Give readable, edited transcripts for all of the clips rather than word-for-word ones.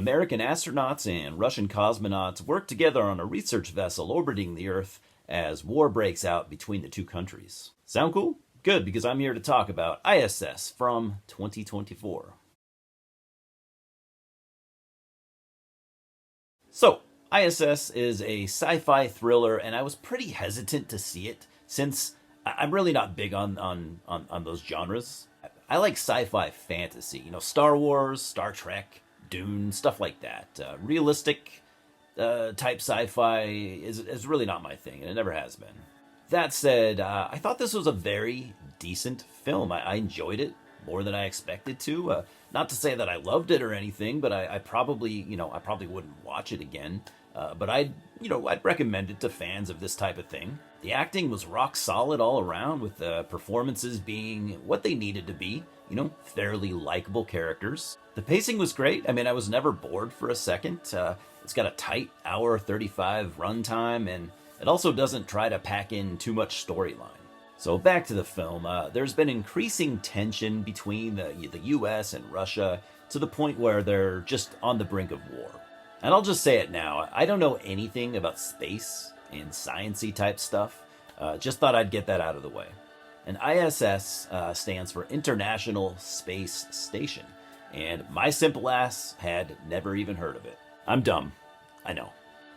American astronauts and Russian cosmonauts work together on a research vessel orbiting the Earth as war breaks out between the two countries. Sound cool? Good, because I'm here to talk about I.S.S. from 2024. So, I.S.S. is a sci-fi thriller, and I was pretty hesitant to see it since I'm really not big on those genres. I like sci-fi fantasy, Star Wars, Star Trek, Dune, stuff like that. Realistic type sci-fi is really not my thing, and it never has been. That said, I thought this was a very decent film. I enjoyed it more than I expected to. Not to say that I loved it or anything, but I probably wouldn't watch it again. But I'd recommend it to fans of this type of thing. The acting was rock solid all around, with the performances being what they needed to be. Fairly likable characters. The pacing was great. I was never bored for a second. It's got a tight hour 35 runtime, and it also doesn't try to pack in too much storyline. So back to the film, there's been increasing tension between the U.S. and Russia to the point where they're just on the brink of war. And I'll just say it now, I don't know anything about space and science-y type stuff. Just thought I'd get that out of the way. And I.S.S. Stands for International Space Station, and my simple ass had never even heard of it. I'm dumb, I know.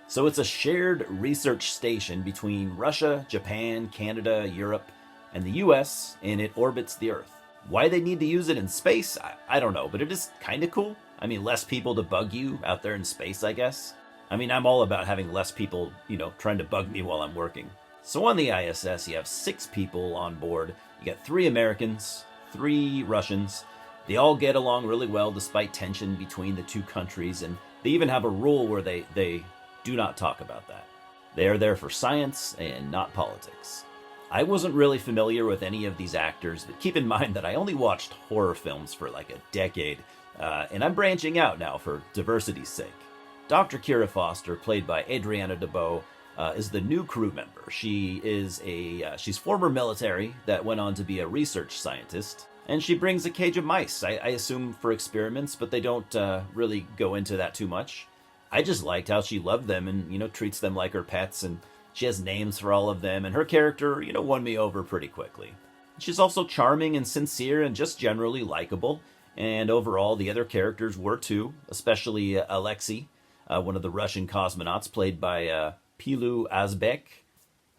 So it's a shared research station between Russia, Japan, Canada, Europe, and the US, and it orbits the Earth. Why they need to use it in space, I don't know, but it is kind of cool. Less people to bug you out there in space, I guess. I'm all about having less people, trying to bug me while I'm working. So on the ISS, you have 6 people on board. You got 3 Americans, 3 Russians. They all get along really well despite tension between the two countries, and they even have a rule where they do not talk about that. They are there for science and not politics. I wasn't really familiar with any of these actors, but keep in mind that I only watched horror films for like a decade, and I'm branching out now for diversity's sake. Dr. Kira Foster, played by Adriana DeBow, is the new crew member. She's former military that went on to be a research scientist, and she brings a cage of mice, I assume for experiments, but they don't really go into that too much. I just liked how she loved them and, treats them like her pets, and she has names for all of them, and her character, won me over pretty quickly. She's also charming and sincere and just generally likable, and overall the other characters were too, especially Alexei, one of the Russian cosmonauts, played by Pilu Azbek.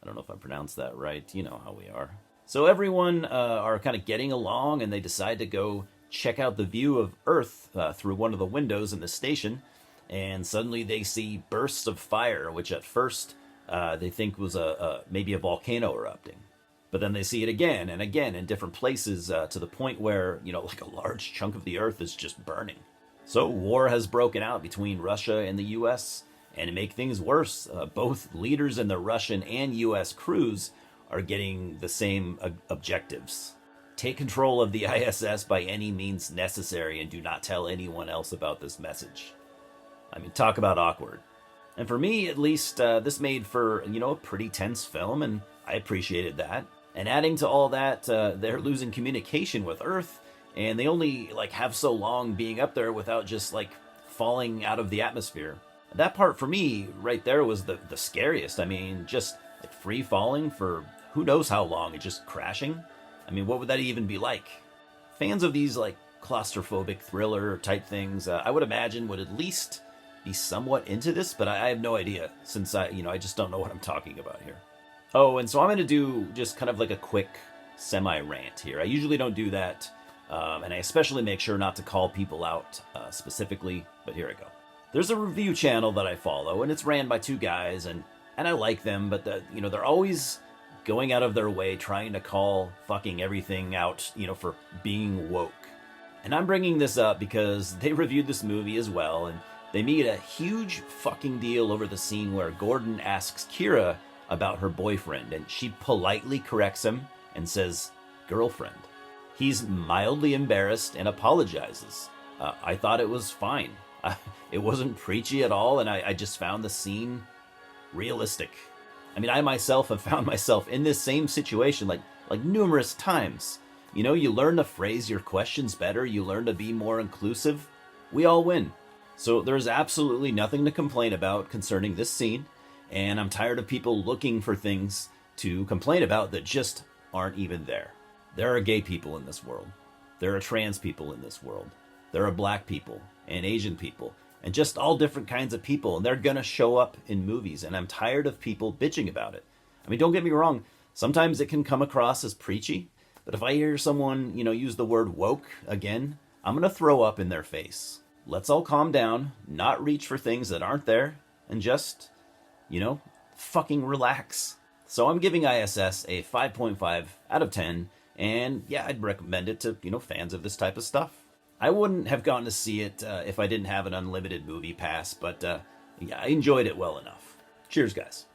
I don't know if I pronounced that right, you know how we are. So everyone are kind of getting along, and they decide to go check out the view of Earth through one of the windows in the station, and suddenly they see bursts of fire, which at first they think was maybe a volcano erupting. But then they see it again and again in different places to the point where, like a large chunk of the Earth is just burning. So war has broken out between Russia and the U.S., and to make things worse, both leaders in the Russian and U.S. crews are getting the same objectives. Take control of the ISS by any means necessary, and do not tell anyone else about this message. Talk about awkward. And for me, at least, this made for, a pretty tense film, and I appreciated that. And adding to all that, they're losing communication with Earth, and they only, have so long being up there without just, falling out of the atmosphere. That part for me, right there, was the scariest. Just, free falling for who knows how long, and just crashing. What would that even be like? Fans of these, claustrophobic thriller type things, I would imagine would at least be somewhat into this, but I have no idea, since I just don't know what I'm talking about here. Oh, and so I'm going to do just kind of like a quick semi-rant here. I usually don't do that, and I especially make sure not to call people out specifically, but here I go. There's a review channel that I follow, and it's ran by 2 guys, and I like them, but they're always going out of their way trying to call fucking everything out, for being woke. And I'm bringing this up because they reviewed this movie as well, and they made a huge fucking deal over the scene where Gordon asks Kira about her boyfriend, and she politely corrects him and says, girlfriend. He's mildly embarrassed and apologizes. I thought it was fine. It wasn't preachy at all, and I just found the scene realistic. I myself have found myself in this same situation like numerous times. You learn to phrase your questions better, you learn to be more inclusive. We all win. So there's absolutely nothing to complain about concerning this scene, and I'm tired of people looking for things to complain about that just aren't even there. There are gay people in this world. There are trans people in this world. There are black people and Asian people and just all different kinds of people, and they're gonna show up in movies, and I'm tired of people bitching about it. I mean, don't get me wrong, sometimes it can come across as preachy, but if I hear someone, use the word woke again, I'm gonna throw up in their face. Let's all calm down, not reach for things that aren't there, and just, fucking relax. So I'm giving ISS a 5.5 out of 10, and yeah, I'd recommend it to, fans of this type of stuff. I wouldn't have gone to see it if I didn't have an unlimited movie pass, but yeah, I enjoyed it well enough. Cheers, guys.